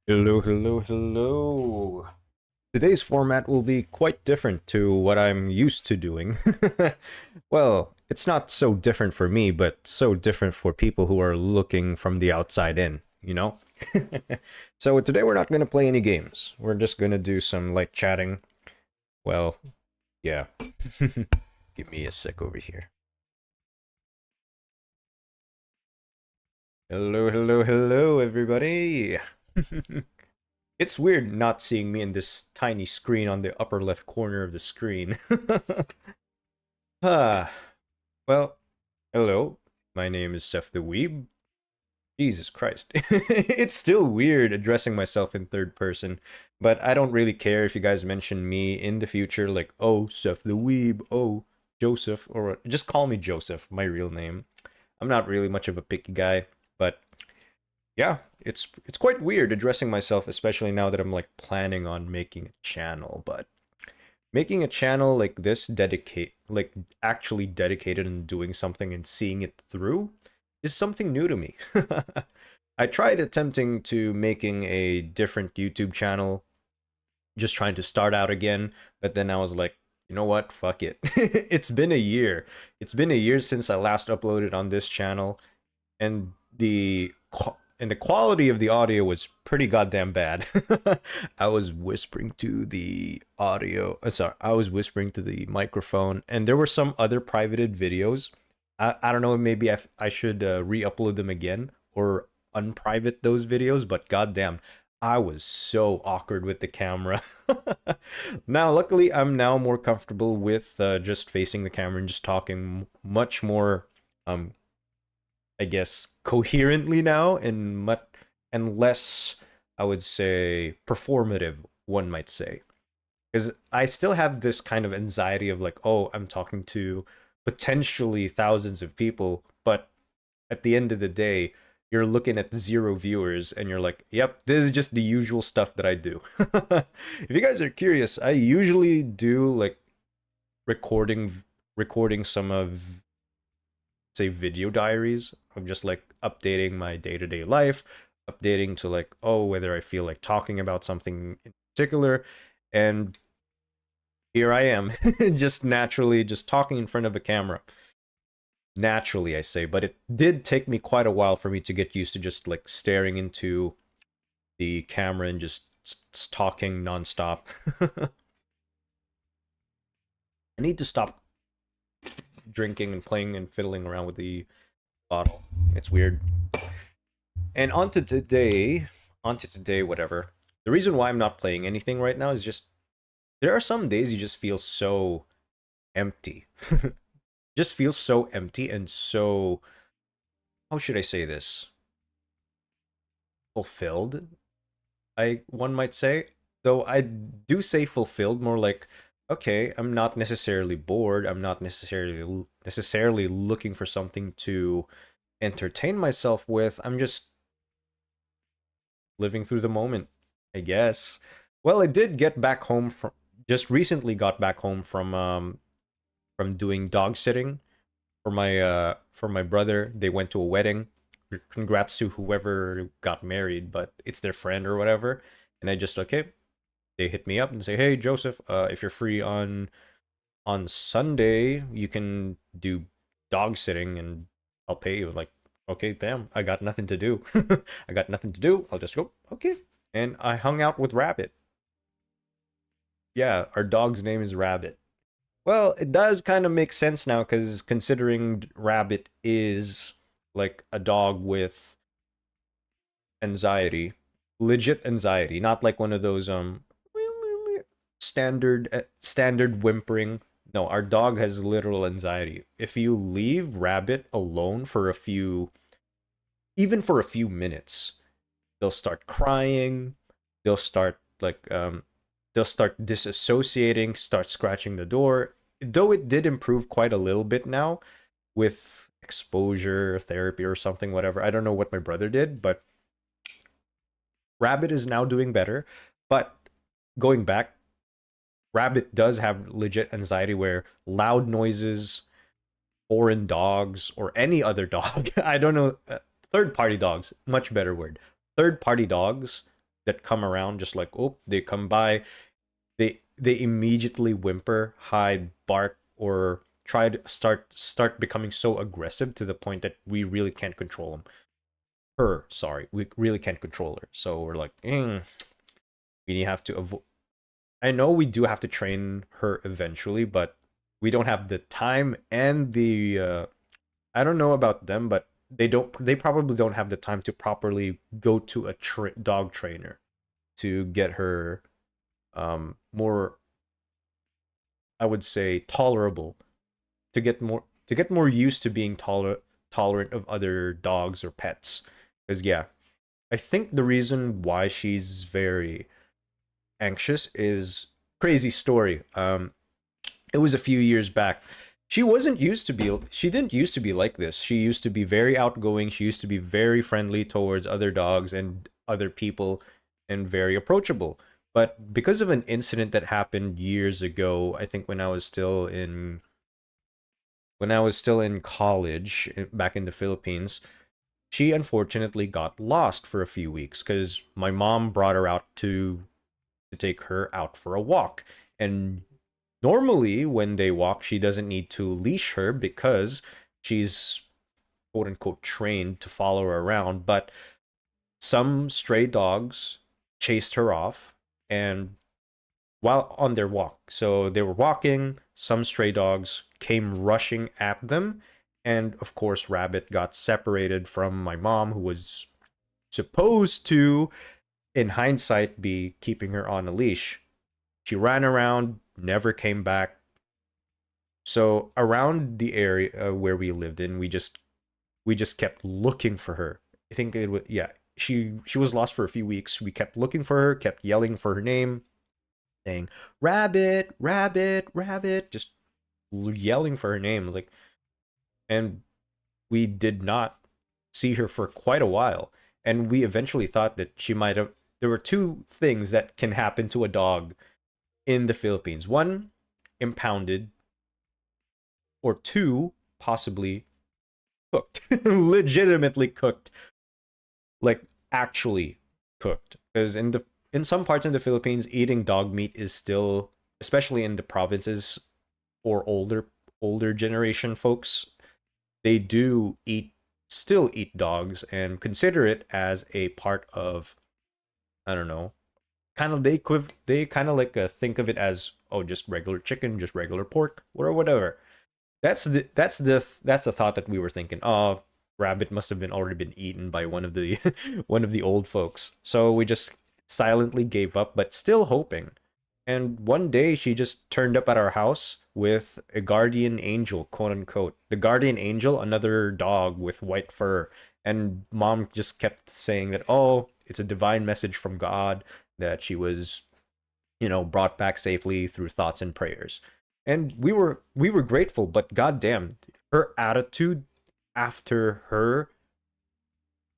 Hello, hello, hello. Today's format will be quite different to what I'm used to doing. Well, it's not so different for me, but so different for people who are looking from the outside in, you know? So today we're not going to play any games. We're just going to do some light chatting. Well, yeah. Give me a sec over here. Hello, hello, hello, everybody. It's weird not seeing me in this tiny screen on the upper left corner of the screen. Ah, well, hello. My name is Seth the Weeb. Jesus Christ. It's still weird addressing myself in third person, but I don't really care if you guys mention me in the future, like, oh, Seth the Weeb, oh, Joseph, or just call me Joseph, my real name. I'm not really much of a picky guy, but yeah, it's quite weird addressing myself, especially now that I'm like planning on making a channel. But making a channel like this, actually dedicated and doing something and seeing it through, is something new to me. I tried attempting to making a different YouTube channel, just trying to start out again, but then I was like, you know what? Fuck it. It's been a year. It's been a year since I last uploaded on this channel, and the quality of the audio was pretty goddamn bad. I was whispering to the audio. Sorry, I was whispering to the microphone, and there were some other privated videos. I don't know. Maybe I should re-upload them again or unprivate those videos. But goddamn, I was so awkward with the camera. Now, luckily, I'm now more comfortable with just facing the camera and just talking much more um I guess coherently now and less, I would say, performative, one might say. Because I still have this kind of anxiety of like, oh, I'm talking to potentially thousands of people, but at the end of the day, you're looking at 0 viewers and you're like, yep, this is just the usual stuff that I do. If you guys are curious, I usually do like recording recording some of, say, video diaries of just like updating my day-to-day life, updating to like, oh, whether I feel like talking about something in particular. And here I am, just naturally just talking in front of a camera. Naturally, I say, but it did take me quite a while for me to get used to just like staring into the camera and just talking nonstop. I need to stop drinking and playing and fiddling around with the bottle. It's weird. And on to today, whatever. The reason why I'm not playing anything right now is just there are some days you just feel so empty. Just feel so empty and so, how should I say this? Fulfilled, I one might say. Though I do say fulfilled more like, okay, I'm not necessarily bored. I'm not necessarily looking for something to entertain myself with. I'm just living through the moment, I guess. Well, I did get back home from just recently got back home from doing dog sitting for my brother. They went to a wedding. Congrats to whoever got married, but it's their friend or whatever. And I just okay, they hit me up and say, "Hey, Joseph, if you're free on Sunday, you can do dog sitting and I'll pay you." Like, okay, fam, I got nothing to do. I got nothing to do. I'll just go, okay. And I hung out with Rabbit. Yeah, our dog's name is Rabbit. Well, it does kind of make sense now because considering Rabbit is like a dog with anxiety, legit anxiety, not like one of those standard whimpering. No, our dog has literal anxiety. If you leave Rabbit alone for a few, even for a few minutes, they'll start crying. They'll start like they'll start disassociating, start scratching the door. Though it did improve quite a little bit now with exposure therapy or something, whatever. I don't know what my brother did, but Rabbit is now doing better. But going back, Rabbit does have legit anxiety where loud noises, foreign dogs, or any other dog, I don't know, third party dogs, much better word. Third party dogs, that come around, just like, oh, they come by, they immediately whimper, hide, bark, or try to start becoming so aggressive to the point that we really can't control them. Her, sorry, we really can't control her. So we're like, we have to avoid. I know we do have to train her eventually, but we don't have the time and the. I don't know about them, but they don't. They probably don't have the time to properly go to a dog trainer to get her more, I would say, tolerable, to get more used to being tolerant of other dogs or pets. Because yeah, I think the reason why she's very anxious is crazy story. It was a few years back. She didn't used to be like this. She used to be very outgoing. She used to be very friendly towards other dogs and other people and very approachable. But because of an incident that happened years ago, I think when I was still in college back in the Philippines, she unfortunately got lost for a few weeks because my mom brought her out to take her out for a walk. And normally, when they walk, she doesn't need to leash her because she's quote unquote trained to follow her around. But some stray dogs chased her off and while on their walk. So they were walking, some stray dogs came rushing at them, and of course, Rabbit got separated from my mom, who was supposed to, in hindsight, be keeping her on a leash. She ran around, never came back. So around the area where we lived in, we just kept looking for her. I think it was, yeah, she was lost for a few weeks. We kept looking for her, kept yelling for her name, saying Rabbit, Rabbit, Rabbit, just yelling for her name, like, and we did not see her for quite a while. And we eventually thought that she might have. There were two things that can happen to a dog in the Philippines: one, impounded, or two, possibly cooked, legitimately cooked, like actually cooked. Because in some parts in the Philippines, eating dog meat is still, especially in the provinces or older generation folks, they do still eat dogs and consider it as a part of, I don't know, kind of they kind of like think of it as, oh, just regular chicken, just regular pork, or whatever. That's the thought that we were thinking. Oh, Rabbit must have been already been eaten by one of the one of the old folks. So we just silently gave up, but still hoping. And one day she just turned up at our house with a guardian angel, quote unquote. The guardian angel, another dog with white fur. And mom just kept saying that, oh, it's a divine message from God that she was, brought back safely through thoughts and prayers. And we were grateful, but goddamn, her attitude after her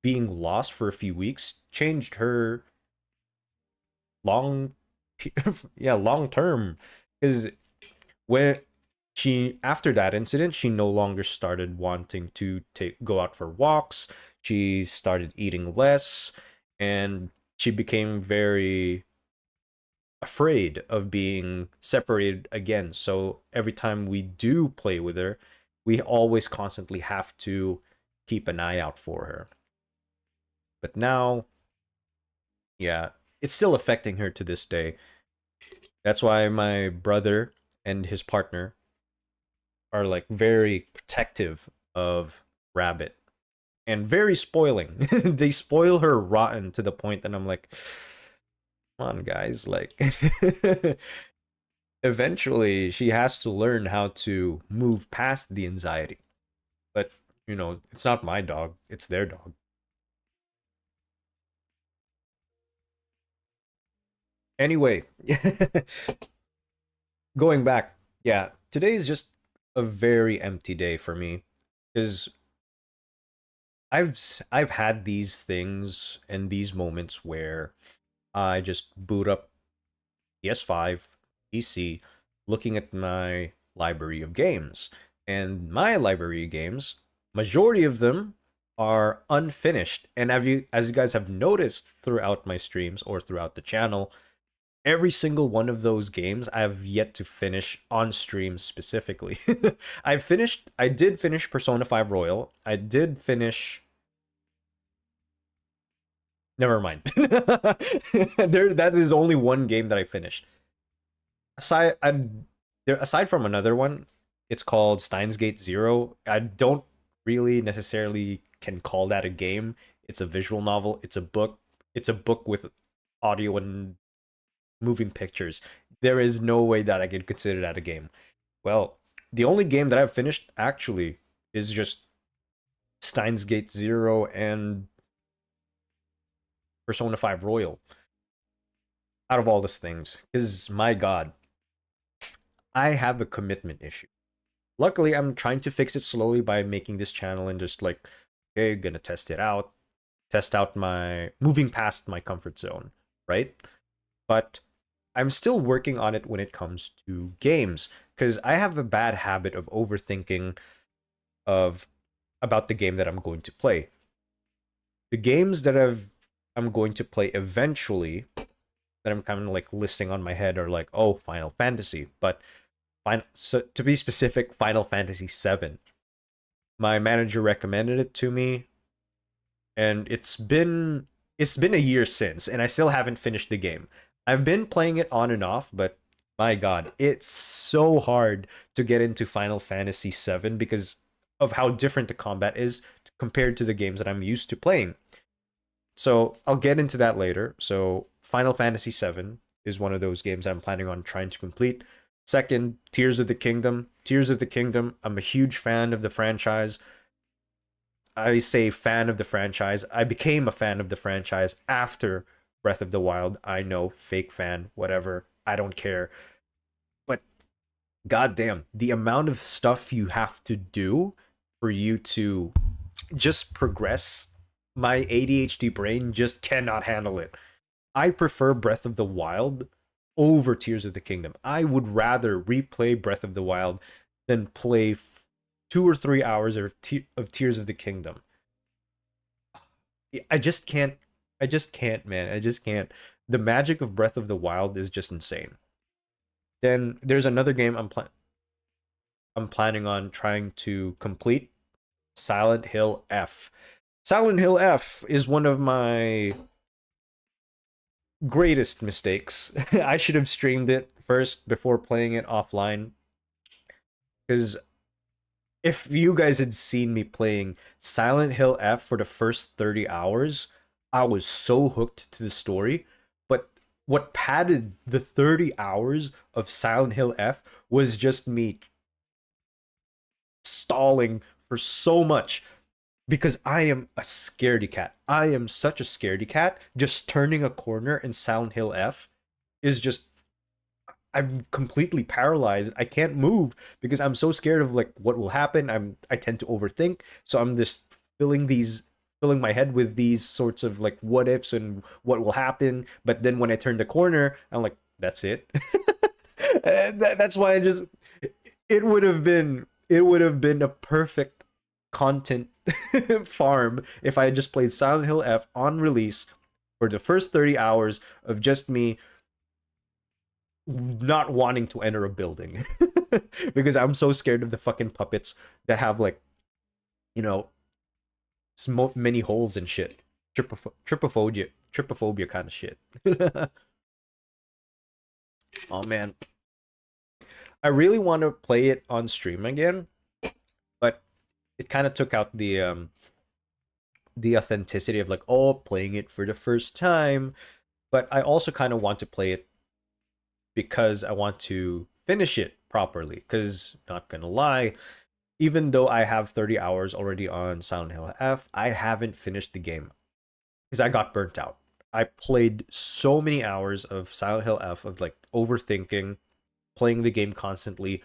being lost for a few weeks changed her long yeah, long term. Because when she after that incident, she no longer started wanting to go out for walks. She started eating less, and she became very afraid of being separated again. So every time we do play with her, we always constantly have to keep an eye out for her. But now, yeah, it's still affecting her to this day. That's why my brother and his partner are like very protective of Rabbit and very spoiling. They spoil her rotten to the point that I'm like, come on, guys. Like, eventually she has to learn how to move past the anxiety. But, it's not my dog, it's their dog. Anyway, going back, yeah, today is just a very empty day for me because I've had these things and these moments where I just boot up PS5, PC, looking at my library of games. And my library of games, majority of them are unfinished. And as you guys have noticed throughout my streams or throughout the channel, every single one of those games I have yet to finish on stream specifically. I did finish Persona 5 Royal. I did finish. Never mind. That is only one game that I finished. Aside from another one, it's called Steins Gate Zero. I don't really necessarily can call that a game. It's a visual novel. It's a book. It's a book with audio and moving pictures. There is no way that I could consider that a game. Well, the only game that I've finished actually is just Steins Gate Zero and Persona 5 Royal. Out of all these things, because my god, I have a commitment issue. Luckily, I'm trying to fix it slowly by making this channel and just like, okay, gonna test it out, test out my moving past my comfort zone, right? But I'm still working on it when it comes to games because I have a bad habit of overthinking of about the game that I'm going to play. The games that I'm going to play eventually that I'm kind of like listing on my head are like, oh, Final Fantasy, but so to be specific, Final Fantasy 7. My manager recommended it to me, and it's been a year since, and I still haven't finished the game. I've been playing it on and off, but my god, it's so hard to get into Final Fantasy 7 because of how different the combat is compared to the games that I'm used to playing. So I'll get into that later. So Final Fantasy 7 is one of those games I'm planning on trying to complete. Second, Tears of the Kingdom. Tears of the Kingdom, I'm a huge fan of the franchise. I say fan of the franchise. I became a fan of the franchise after Breath of the Wild. I know, fake fan, whatever. I don't care. But goddamn, the amount of stuff you have to do for you to just progress, my ADHD brain just cannot handle it. I prefer Breath of the Wild over Tears of the Kingdom. I would rather replay Breath of the Wild than play 2 or 3 hours of Tears of the Kingdom. I just can't. I just can't, man. I just can't. The magic of Breath of the Wild is just insane. Then there's another game I'm planning on trying to complete, Silent Hill F. Silent Hill F is one of my greatest mistakes. I should have streamed it first before playing it offline. Because if you guys had seen me playing Silent Hill F for the first 30 hours, I was so hooked to the story. But what padded the 30 hours of Silent Hill F was just me stalling for so much because I am a scaredy cat. I am such a scaredy cat. Just turning a corner in Silent Hill F is just, I'm completely paralyzed. I can't move because I'm so scared of like what will happen. I tend to overthink, so I'm just filling my head with these sorts of like what ifs and what will happen. But then when I turn the corner, I'm like, that's it. That's why I just, it would have been a perfect content farm if I had just played Silent Hill F on release for the first 30 hours of just me not wanting to enter a building because I'm so scared of the fucking puppets that have like, you know, many holes and shit. Trypophobia kind of shit. Oh man, I really want to play it on stream again, but it kind of took out the authenticity of like, oh, playing it for the first time. But I also kind of want to play it because I want to finish it properly. Because, not gonna lie, even though I have 30 hours already on Silent Hill F, I haven't finished the game because I got burnt out. I played so many hours of Silent Hill F of like overthinking, playing the game constantly,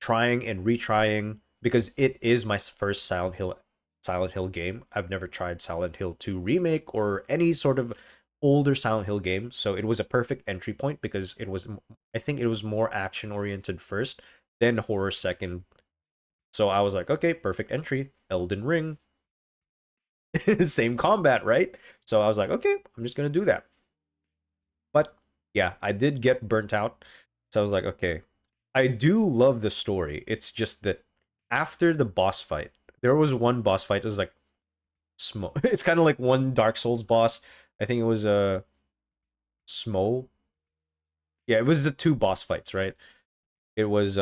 trying and retrying because it is my first Silent Hill game. I've never tried Silent Hill 2 remake or any sort of older Silent Hill game, so it was a perfect entry point because I think it was more action oriented first, then horror second. So I was like, okay, perfect entry, Elden Ring. Same combat, right? So I was like, okay, I'm just gonna do that. But yeah, I did get burnt out. So I was like, okay, I do love the story. It's just that after the boss fight, there was one boss fight. It was like Smo. It's kind of like one Dark Souls boss. I think it was a Smo. Yeah, it was the two boss fights, right? It was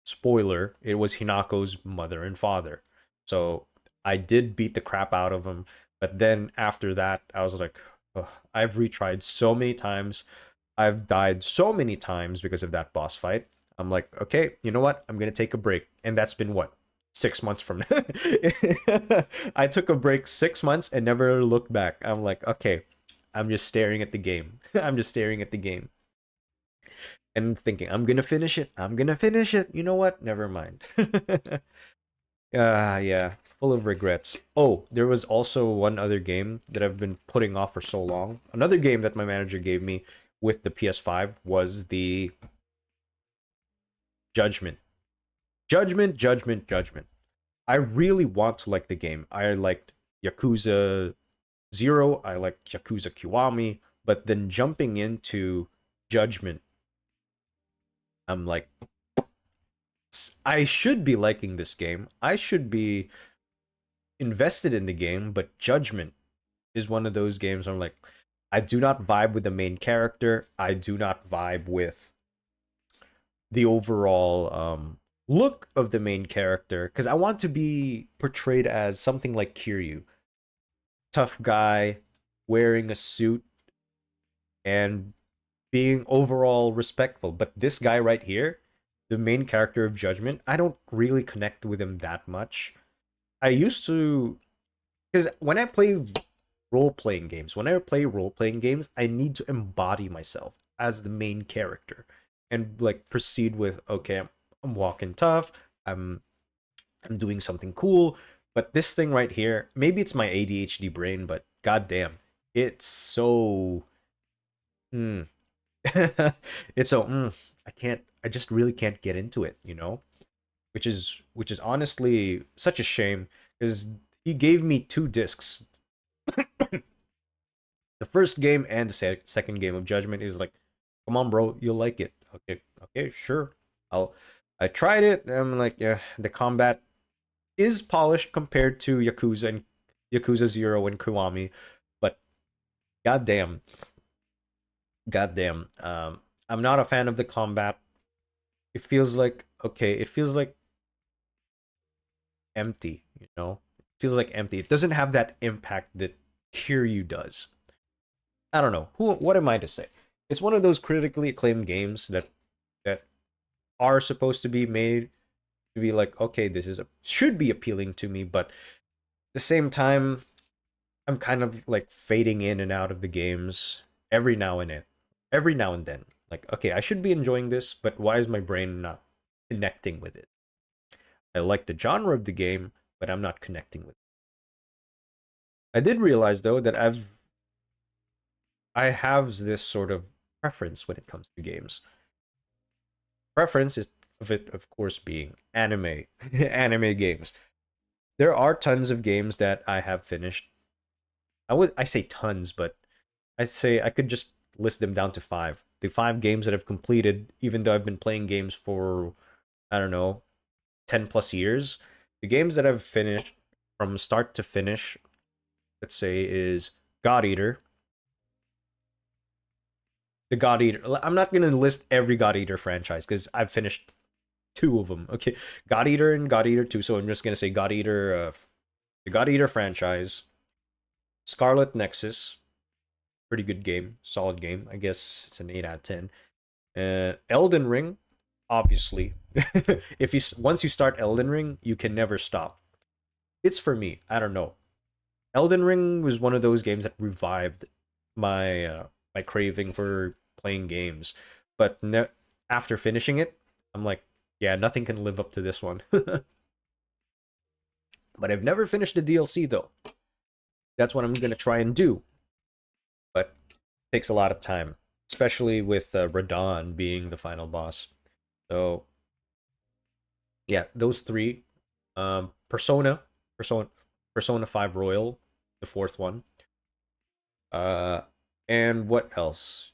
spoiler, it was Hinako's mother and father. So I did beat the crap out of him, but then after that, I was like, ugh, I've retried so many times. I've died so many times because of that boss fight. I'm like, okay, you know what? I'm gonna take a break, and that's been what 6 months from now. I took a break 6 months and never looked back. I'm like, okay, I'm just staring at the game. I'm just staring at the game and thinking, I'm gonna finish it. I'm gonna finish it. You know what? Never mind. Yeah, full of regrets. Oh, there was also one other game that I've been putting off for so long. Another game that my manager gave me with the PS5 was the Judgment. Judgment. I really want to like the game. I liked Yakuza 0, I liked Yakuza Kiwami, but then jumping into Judgment, I'm like, I should be liking this game. I should be invested in the game, but Judgment is one of those games where I'm like, I do not vibe with the main character. I do not vibe with the overall look of the main character because I want to be portrayed as something like Kiryu, tough guy, wearing a suit and being overall respectful. But this guy right here, the main character of Judgment, I don't really connect with him that much. I used to, because when I play role playing games, I need to embody myself as the main character and like proceed with, okay, I'm walking tough, I'm I'm doing something cool. But this thing right here, maybe it's my ADHD brain, but goddamn, it's so. Mm. It's so. I just really can't get into it, which is honestly such a shame because he gave me two discs, the first game and the second game of Judgment. Is like, come on, bro, you'll like it. Okay, okay, sure. I tried it. And I'm like, yeah, the combat is polished compared to Yakuza and Yakuza 0 and Kiwami, but goddamn, goddamn, I'm not a fan of the combat. It feels like, okay, it feels like empty, It feels like empty. It doesn't have that impact that Kiryu does. I don't know. What am I to say? It's one of those critically acclaimed games that are supposed to be made to be like, okay, should be appealing to me, but at the same time, I'm kind of like fading in and out of the games every now and then. Every now and then. Like, okay, I should be enjoying this, but why is my brain not connecting with it? I like the genre of the game, but I'm not connecting with it. I did realize though that I have this sort of preference when it comes to games. Preference is of it, of course, being anime, anime games. There are tons of games that I have finished. I say tons, but I say I could just list them down to five. The five games that I've completed, even though I've been playing games for, I don't know, 10 plus years. The games that I've finished from start to finish, let's say, is God Eater. The God Eater. I'm not going to list every God Eater franchise because I've finished two of them. Okay. God Eater and God Eater 2. So I'm just going to say God Eater, the God Eater franchise, Scarlet Nexus, pretty good game, solid game. I guess it's an 8 out of 10. Elden Ring, obviously. If you once you start Elden Ring, you can never stop. It's for me. I don't know. Elden Ring was one of those games that revived my craving for playing games. But after finishing it, I'm like, yeah, nothing can live up to this one. But I've never finished the DLC though. That's what I'm gonna try and do. But it takes a lot of time, especially with Radon being the final boss. So yeah, those three. Persona. Persona 5 Royal, the fourth one. Uh, and what else?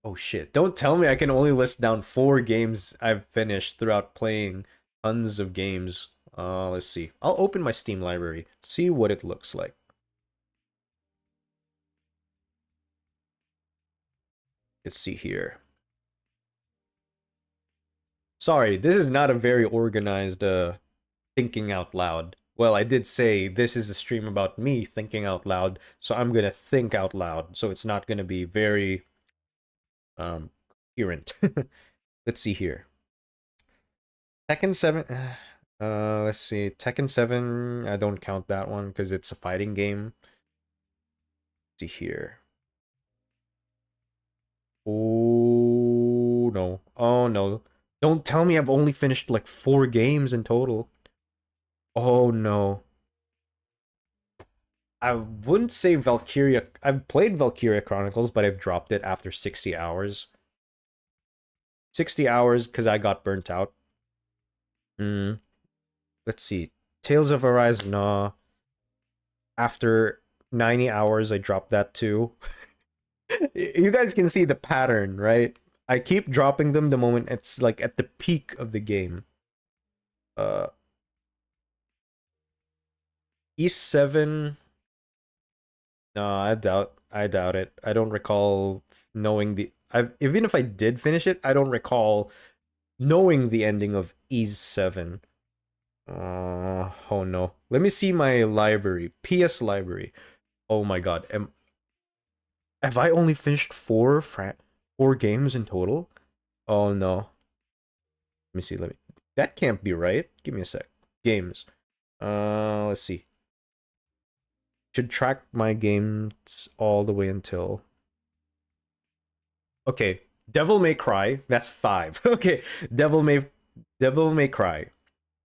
Oh shit! Don't tell me I can only list down 4 games I've finished throughout playing tons of games. Let's see. I'll open my Steam library, see what it looks like. Let's see here. Sorry, this is not a very organized thinking out loud. Well, I did say this is a stream about me thinking out loud, so I'm gonna think out loud. So it's not gonna be very coherent. Let's see here. Tekken 7. Let's see. Tekken 7, I don't count that one because it's a fighting game. Let's see here. Oh no. Oh no. Don't tell me I've only finished like 4 games in total. Oh no. I wouldn't say Valkyria. I've played Valkyria Chronicles, but I've dropped it after 60 hours. 60 hours because I got burnt out. Let's see. Tales of Arise, nah. After 90 hours, I dropped that too. You guys can see the pattern, right? I keep dropping them the moment it's like at the peak of the game. East 7. No, I doubt it. I don't recall knowing even if I did finish it, I don't recall knowing the ending of East 7. Oh no. Let me see my library. PS library. Oh my god. Have I only finished 4 games in total? Oh no. Let me see. That can't be right. Give me a sec. Games. Let's see. Should track my games all the way until. Okay, Devil May Cry. That's 5. Okay, Devil May Cry.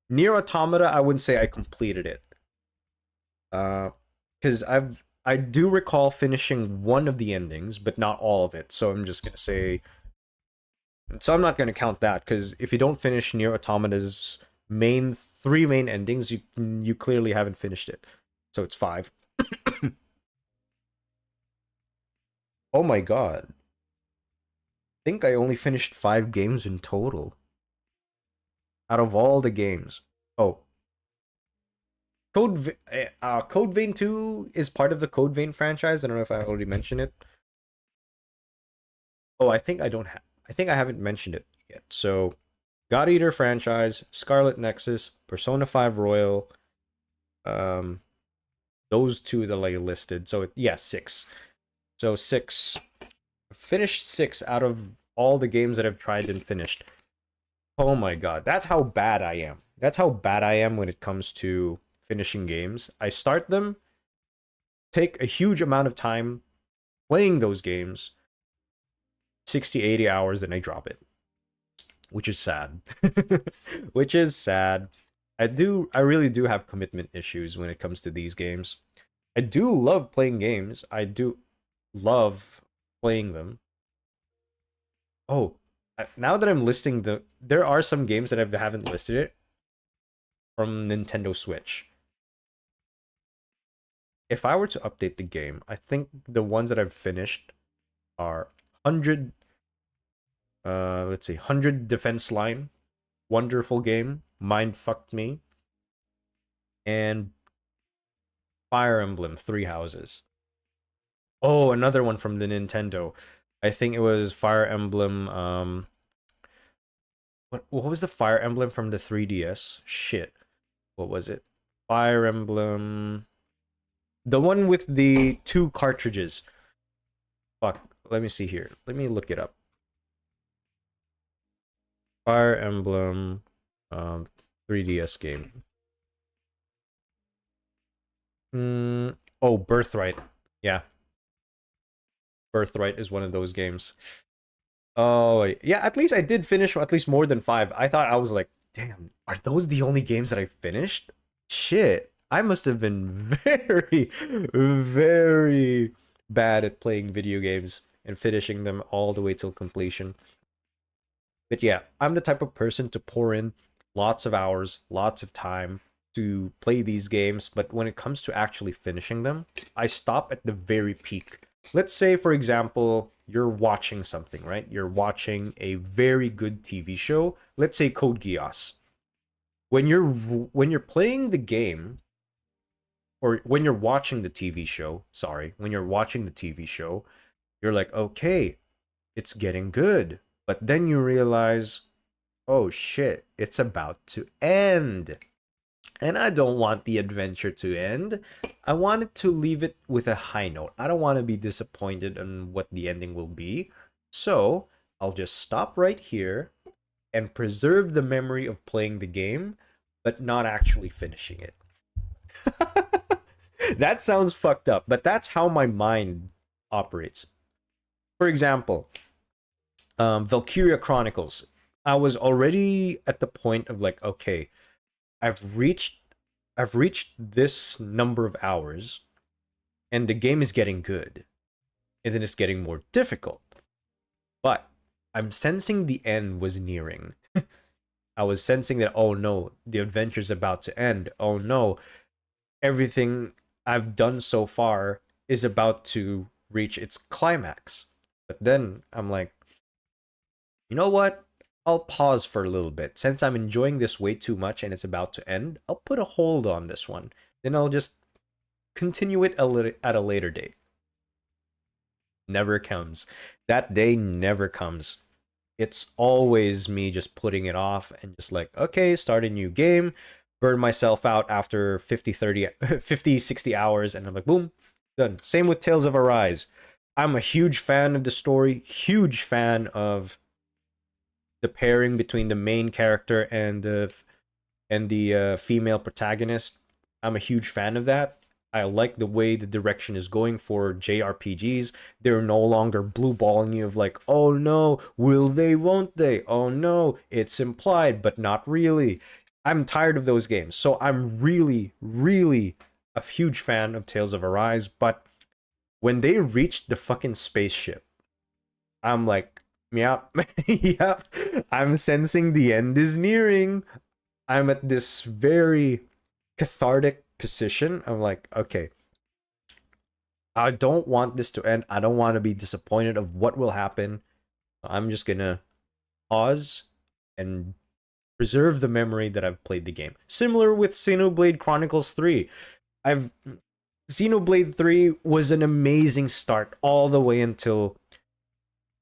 Nier Automata. I wouldn't say I completed it. Because I do recall finishing one of the endings, but not all of it. So I'm just gonna say. So I'm not gonna count that because if you don't finish Nier Automata's 3 main endings, you clearly haven't finished it. So it's 5. Oh my god. I think I only finished 5 games in total. Out of all the games. Oh. Code Vein 2 is part of the Code Vein franchise. I don't know if I already mentioned it. Oh, I think I haven't mentioned it yet. So, God Eater franchise, Scarlet Nexus, Persona 5 Royal, those 2 that I listed. So, yeah, 6. So, 6. Finished 6 out of all the games that I've tried and finished. Oh my god, that's how bad I am. That's how bad I am when it comes to finishing games. I start them, take a huge amount of time playing those games, 60, 80 hours, then I drop it. Which is sad. Which is sad. I really do have commitment issues when it comes to these games. I do love playing games. I do love playing them. Oh, now that I'm listing there are some games that I haven't listed it from Nintendo Switch. If I were to update the game, I think the ones that I've finished are 100 let's see, 100 Defense Line, wonderful game, mind fucked me, and Fire Emblem 3 Houses. Oh, another one from the Nintendo. I think it was Fire Emblem what was the Fire Emblem from the 3DS? Shit. What was it? Fire Emblem, the one with the 2 cartridges. Fuck. Let me see here. Let me look it up. Fire Emblem 3DS game. Oh, Birthright. Yeah. Birthright is one of those games. Oh, yeah, at least I did finish at least more than 5. I thought I was like, damn, are those the only games that I finished? Shit. I must have been very, very bad at playing video games and finishing them all the way till completion. But yeah, I'm the type of person to pour in lots of hours, lots of time, to play these games, but when it comes to actually finishing them, I stop at the very peak. Let's say, for example, you're watching something, right? You're watching a very good TV show. Let's say Code Geass. When you're playing the game, or when you're watching the TV show, sorry, when you're watching the TV show, you're like, okay, it's getting good. But then you realize, oh shit, it's about to end. And I don't want the adventure to end. I wanted to leave it with a high note. I don't want to be disappointed on what the ending will be. So I'll just stop right here and preserve the memory of playing the game, but not actually finishing it. That sounds fucked up, but that's how my mind operates. For example, Valkyria Chronicles. I was already at the point of like, okay, I've reached this number of hours, and the game is getting good, and then it's getting more difficult. But I'm sensing the end was nearing. I was sensing that, oh no, the adventure's about to end. Oh no, everything I've done so far is about to reach its climax. But then I'm like, you know what? I'll pause for a little bit. Since I'm enjoying this way too much and it's about to end, I'll put a hold on this one. Then I'll just continue it at a later date. Never comes. That day never comes. It's always me just putting it off and just like, okay, start a new game, burn myself out after 50, 60 hours, and I'm like, boom, done. Same with Tales of Arise. I'm a huge fan of the story, huge fan of the pairing between the main character and the female protagonist. I'm a huge fan of that. I like the way the direction is going for JRPGs. They're no longer blue balling you of like, oh no, will they, won't they? Oh no, it's implied, but not really. I'm tired of those games. So I'm really, really a huge fan of Tales of Arise. But when they reached the fucking spaceship, I'm like, yep, yep. I'm sensing the end is nearing. I'm at this very cathartic position. I'm like, okay, I don't want this to end. I don't want to be disappointed of what will happen. I'm just gonna pause and preserve the memory that I've played the game. Similar with Xenoblade Chronicles 3. Xenoblade 3 was an amazing start all the way until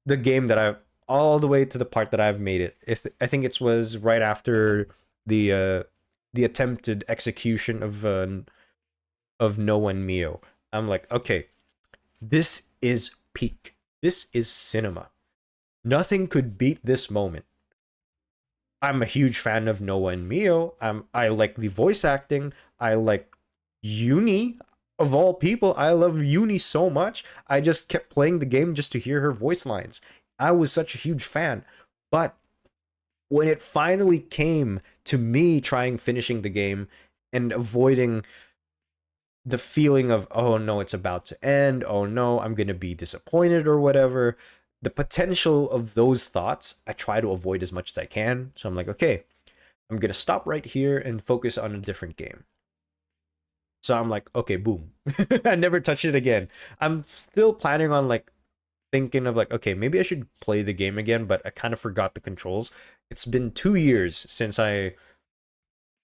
the game that all the way to the part that I've made it. I think it was right after the attempted execution of Noah and Mio. I'm like, okay, this is peak. This is cinema. Nothing could beat this moment. I'm a huge fan of Noah and Mio. I like the voice acting. I like Uni. Of all people, I love Uni so much. I just kept playing the game just to hear her voice lines. I was such a huge fan. But when it finally came to me trying finishing the game and avoiding the feeling of, oh no, it's about to end, oh no, I'm gonna be disappointed or whatever, the potential of those thoughts I try to avoid as much as I can. So I'm like, okay, I'm gonna stop right here and focus on a different game. So I'm like, okay, boom. I never touched it again. I'm still planning on like thinking of like, okay, maybe I should play the game again, but I kind of forgot the controls. It's been 2 years since I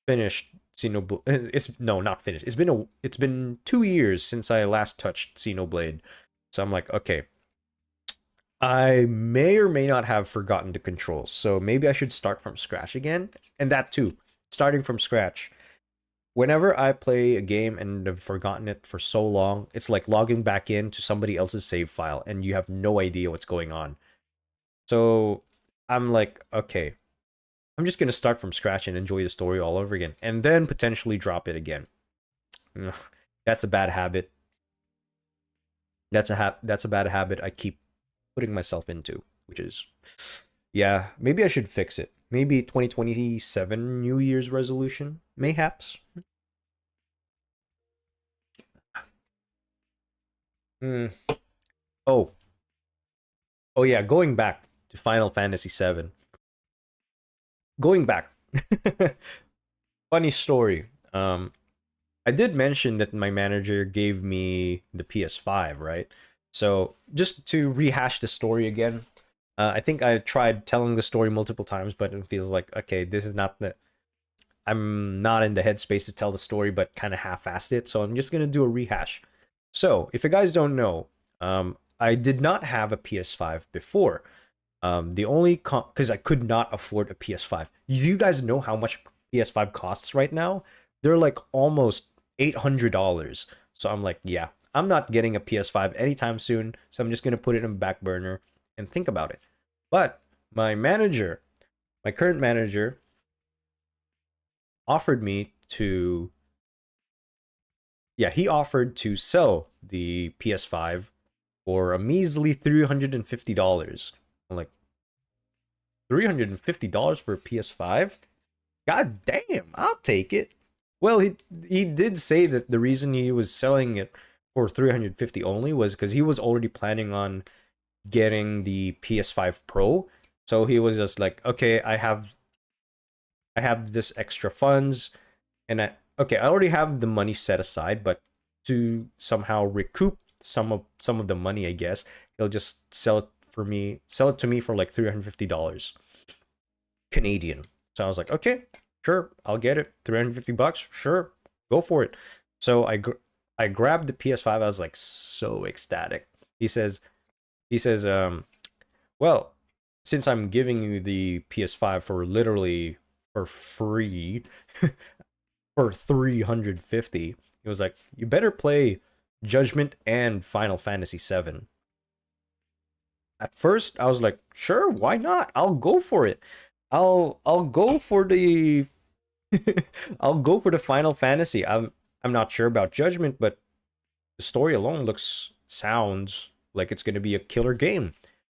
finished Xenoblade. It's no, not finished. It's been 2 years since I last touched Xenoblade. So I'm like, okay, I may or may not have forgotten the controls. So maybe I should start from scratch again. And that too, starting from scratch. Whenever I play a game and have forgotten it for so long, it's like logging back into somebody else's save file and you have no idea what's going on. So I'm like, okay, I'm just going to start from scratch and enjoy the story all over again, and then potentially drop it again. Ugh, that's a bad habit. That's a bad habit I keep putting myself into, which is, yeah, maybe I should fix it. Maybe 2027 New Year's resolution, mayhaps. Hmm. Oh, oh yeah, going back to Final Fantasy VII. Going back. Funny story. I did mention that my manager gave me the PS5, right? So just to rehash the story again, I think I tried telling the story multiple times, but it feels like, okay, this is not the I'm not in the headspace to tell the story, but kind of half-assed it. So I'm just gonna do a rehash. So if you guys don't know, I did not have a PS5 before. The only because I could not afford a PS5. Do you guys know how much PS5 costs right now? They're like almost $800. So I'm like, yeah, I'm not getting a PS5 anytime soon. So I'm just gonna put it in back burner and think about it. But my manager, my current manager, offered me to, yeah, he offered to sell the PS5 for a measly $350. I'm like, $350 for a PS5? God damn, I'll take it. Well, he did say that the reason he was selling it for 350 only was because he was already planning on getting the PS5 Pro. So he was just like, okay, I have this extra funds, and I already have the money set aside, but to somehow recoup some of the money, I guess he'll just sell it to me for like $350 Canadian. So I was like, okay, sure, I'll get it. $350, sure, go for it. So I grabbed the PS5. I was like so ecstatic. He says, well, since I'm giving you the PS5 for literally for free for 350, he was like, you better play Judgment and Final Fantasy 7. At first, I was like, sure, why not? I'll go for it. I'll go for the I'll go for the Final Fantasy. I'm not sure about Judgment, but the story alone sounds like it's gonna be a killer game.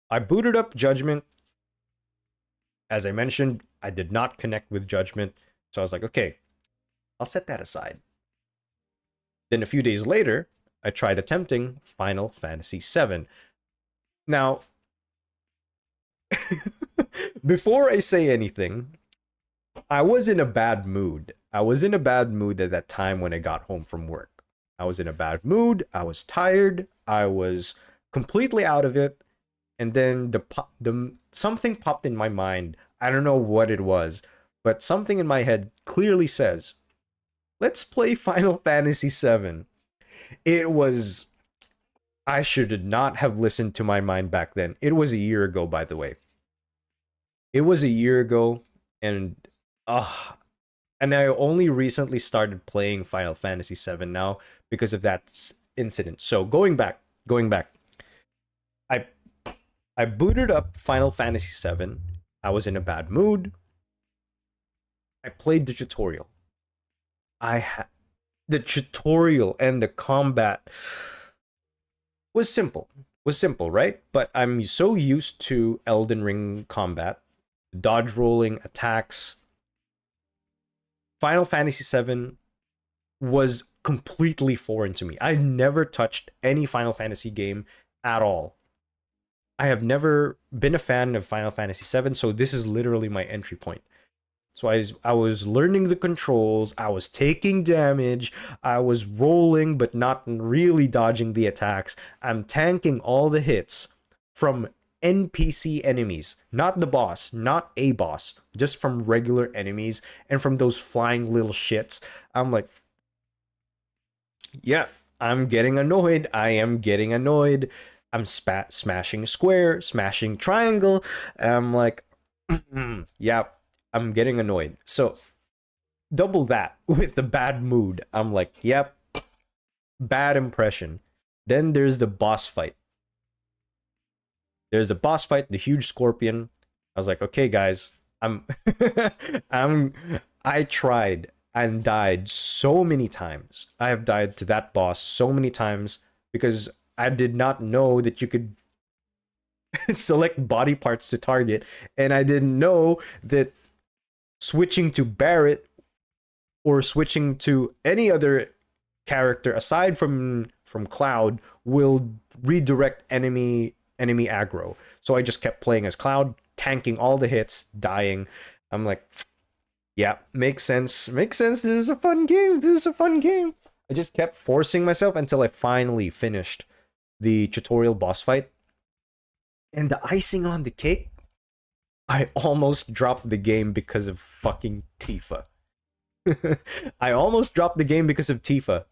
I booted up Judgment. As I mentioned, I did not connect with Judgment, so I was like, okay, I'll set that aside. Then a few days later, I tried attempting Final Fantasy VII. Now, before I say anything, I was in a bad mood. I was in a bad mood at that time when I got home from work. I was in a bad mood. I was tired. I was completely out of it. And then the something popped in my mind. I don't know what it was, but something in my head clearly says, "Let's play Final Fantasy VII." It was I should not have listened to my mind back then. It was a year ago, by the way. It was a year ago, and uh and I only recently started playing Final Fantasy VII now because of that incident. So going back, I I booted up Final Fantasy VII. I was in a bad mood. I played the tutorial. The tutorial and the combat was simple. Was simple, right? But I'm so used to Elden Ring combat, dodge rolling attacks. Final Fantasy VII was completely foreign to me. I never touched any Final Fantasy game at all. I have never been a fan of Final Fantasy VII, so this is literally my entry point. So I was learning the controls, I was taking damage, I was rolling but not really dodging the attacks. I'm tanking all the hits from NPC enemies, not the boss, not a boss, just from regular enemies and from those flying little shits. I'm like, yeah, I'm getting annoyed. I am getting annoyed. I'm smashing square, smashing triangle. I'm like, yeah, I'm getting annoyed. So double that with the bad mood. I'm like, yep, bad impression. Then there's the boss fight. There's the boss fight, the huge scorpion. I was like, okay, guys, I'm, I'm, I tried and died so many times. I have died to that boss so many times because I did not know that you could select body parts to target, and I didn't know that switching to Barret or switching to any other character aside from Cloud will redirect enemy aggro. So I just kept playing as Cloud, tanking all the hits, dying. I'm like, Yeah, makes sense. Makes sense. This is a fun game. This is a fun game. I just kept forcing myself until I finally finished the tutorial boss fight. And the icing on the cake, I almost dropped the game because of fucking Tifa. I almost dropped the game because of Tifa.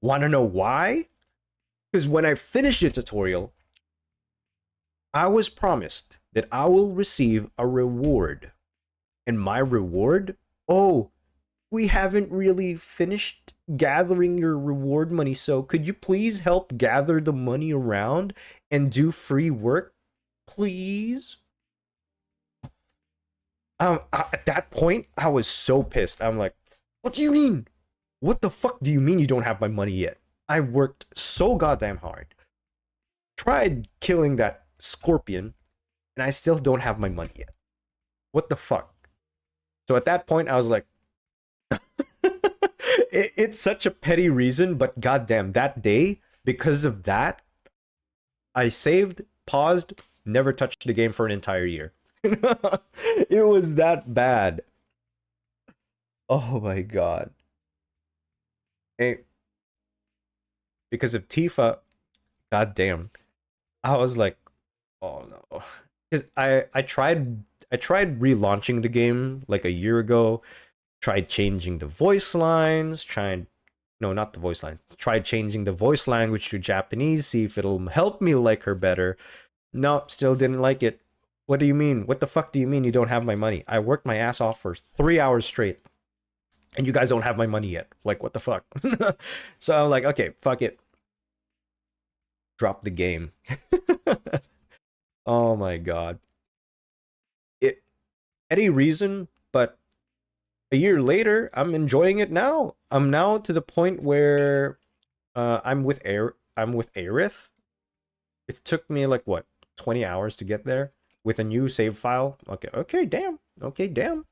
Want to know why? Because when I finished the tutorial, I was promised that I will receive a reward. And my reward? Oh, we haven't really finished gathering your reward money, so could you please help gather the money around and do free work? Please? At that point, I was so pissed. I'm like, what do you mean? What the fuck do you mean you don't have my money yet? I worked so goddamn hard. Tried killing that scorpion, and I still don't have my money yet. What the fuck? So at that point, I was like, it's such a petty reason, but goddamn, that day, because of that, I saved, paused, never touched the game for an entire year. It was that bad. Oh my god. Hey, because of Tifa, goddamn, I was like, oh no. Because I tried relaunching the game like a year ago, tried changing the voice lines, tried no, not the voice line. Tried changing the voice language to Japanese, see if it'll help me like her better. Nope, still didn't like it. What do you mean? What the fuck do you mean you don't have my money? I worked my ass off for 3 hours straight, and you guys don't have my money yet. Like, what the fuck? So I'm like, okay, fuck it. Drop the game. Oh my god. It any reason, but a year later, I'm enjoying it now. I'm now to the point where I'm with Aerith. It took me like what, 20 hours to get there with a new save file. Okay, okay, damn. Okay, damn.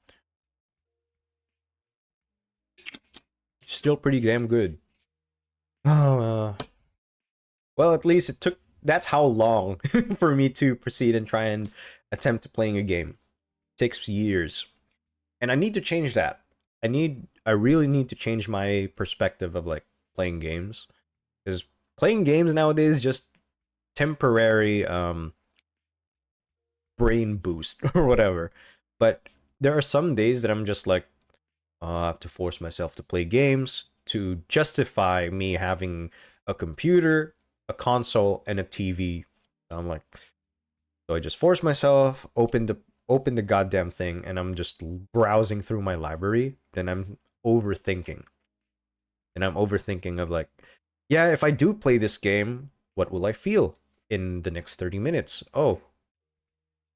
Still pretty damn good. Oh, well, at least it took that's how long for me to proceed and try and attempt playing a game. It takes years. And I need to change that. I really need to change my perspective of like playing games, because playing games nowadays is just temporary brain boost or whatever. But there are some days that I'm just like, I have to force myself to play games to justify me having a computer, a console, and a TV. I'm like, so I just force myself, open the goddamn thing, and I'm just browsing through my library. Then I'm overthinking, and I'm overthinking of like, yeah, if I do play this game, what will I feel in the next 30 minutes? Oh,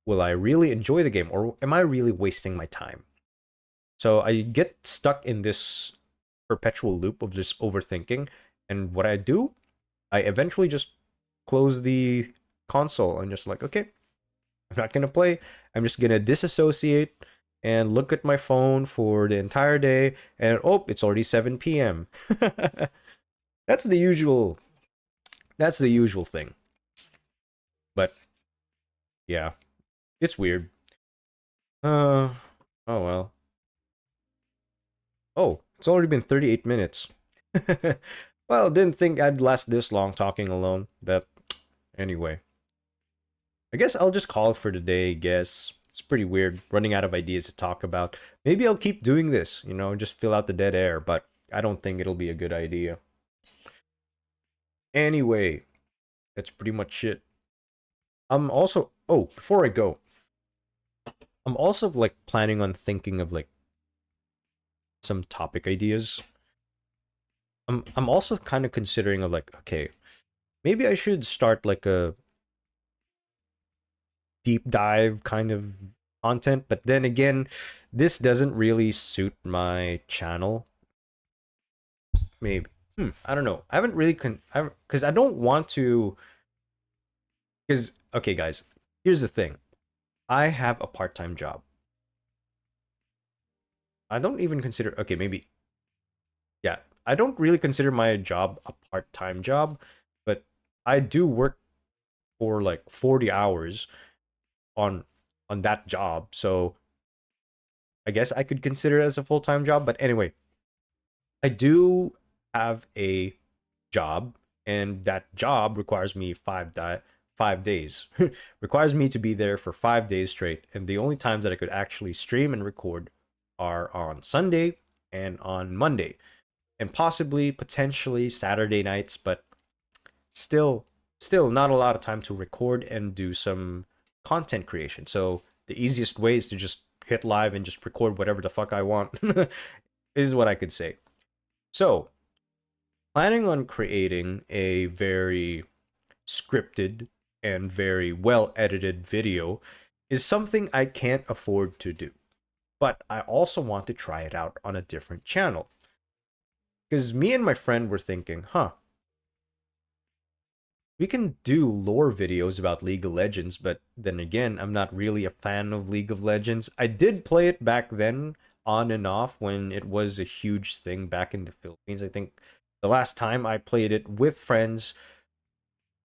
will I really enjoy the game, or am I really wasting my time? So I get stuck in this perpetual loop of just overthinking. And what I do, I eventually just close the console and just like, okay, I'm not gonna play. I'm just gonna disassociate and look at my phone for the entire day. And oh, it's already 7 p.m. That's the usual. That's the usual thing. But yeah, it's weird. Oh well. Oh, it's already been 38 minutes. Well, didn't think I'd last this long talking alone, but anyway. I guess I'll just call it for today, I guess. It's pretty weird running out of ideas to talk about. Maybe I'll keep doing this, just fill out the dead air, but I don't think it'll be a good idea. Anyway, that's pretty much it. I'm also, oh, before I go, I'm also like planning on thinking of like some topic ideas. I'm also kind of considering of like, okay, maybe I should start like a deep dive kind of content, but then again, this doesn't really suit my channel. Maybe. I don't know. I haven't really because I don't want to. Because okay, guys, here's the thing. I have a part-time job. I don't even consider. Okay, maybe. Yeah, I don't really consider my job a part-time job, but I do work for like 40 hours on that job. So I guess I could consider it as a full-time job. But anyway, I do have a job, and that job requires me 5 days. Requires me to be there for 5 days straight. And the only times that I could actually stream and record are on Sunday and on Monday. And possibly potentially Saturday nights, but still not a lot of time to record and do some content creation. So the easiest way is to just hit live and just record whatever the fuck I want. Is what I could say. So, planning on creating a very scripted and very well edited video is something I can't afford to do. But I also want to try it out on a different channel. Because me and my friend were thinking, we can do lore videos about League of Legends, but then again, I'm not really a fan of League of Legends. I did play it back then, on and off, when it was a huge thing back in the Philippines. I think the last time I played it with friends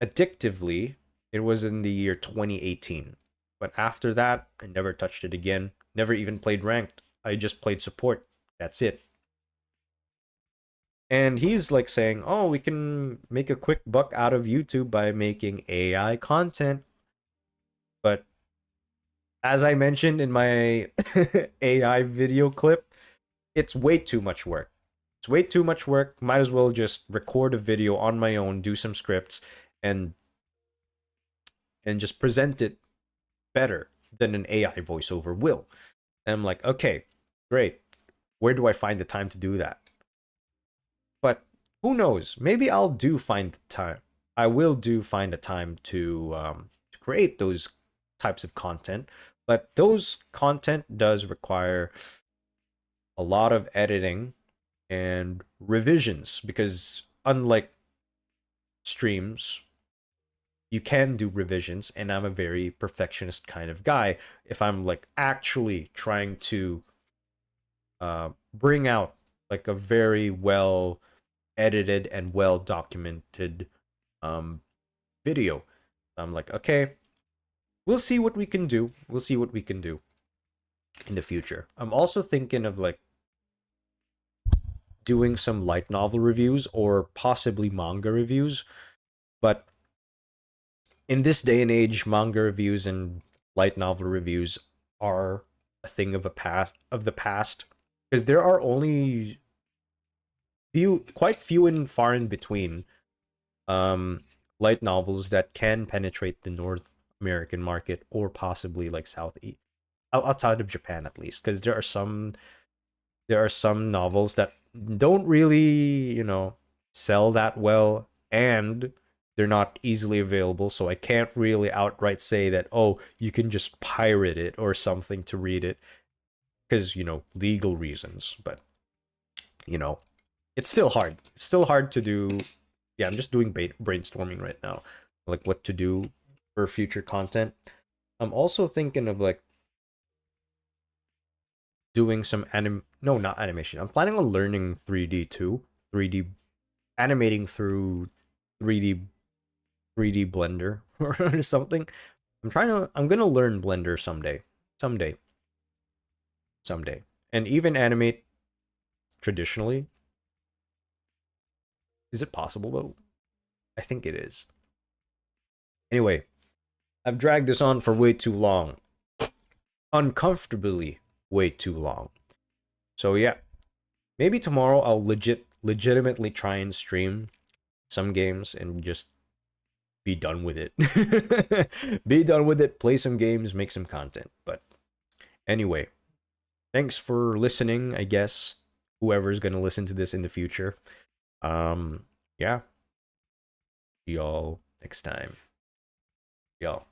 addictively, it was in the year 2018. But after that, I never touched it again. Never even played ranked. I just played support. That's it. And he's like saying, "Oh, we can make a quick buck out of YouTube by making AI content." But as I mentioned in my AI video clip, it's way too much work. It's way too much work. Might as well just record a video on my own, do some scripts, and just present it better than an AI voiceover will. And I'm like, okay, great. Where do I find the time to do that? But who knows? Maybe I'll do find the time. I will do find a time to create those types of content. But those content does require a lot of editing and revisions, because unlike streams, you can do revisions, and I'm a very perfectionist kind of guy. If I'm like actually trying to bring out like a very well edited and well documented video, I'm like, okay, we'll see what we can do. We'll see what we can do in the future. I'm also thinking of like doing some light novel reviews or possibly manga reviews, but in this day and age, manga reviews and light novel reviews are a thing of the past, because there are only quite few and far in between light novels that can penetrate the North American market, or possibly like outside of Japan at least, because there are some novels that don't really, sell that well, and they're not easily available, so I can't really outright say that, oh, you can just pirate it or something to read it, because, legal reasons. But, it's still hard. It's still hard to do. Yeah, I'm just doing brainstorming right now, like what to do for future content. I'm also thinking of like doing some no, not animation. I'm planning on learning 3D too. 3D animating through 3D 3D Blender or something. I'm gonna learn Blender someday. Someday. And even animate traditionally. Is it possible though? I think it is. Anyway, I've dragged this on for way too long. Uncomfortably way too long. So yeah, maybe tomorrow I'll legitimately try and stream some games and just be done with it. Be done with it, play some games, make some content. But anyway, thanks for listening, I guess, whoever's going to listen to this in the future. Yeah. See y'all next time. Y'all.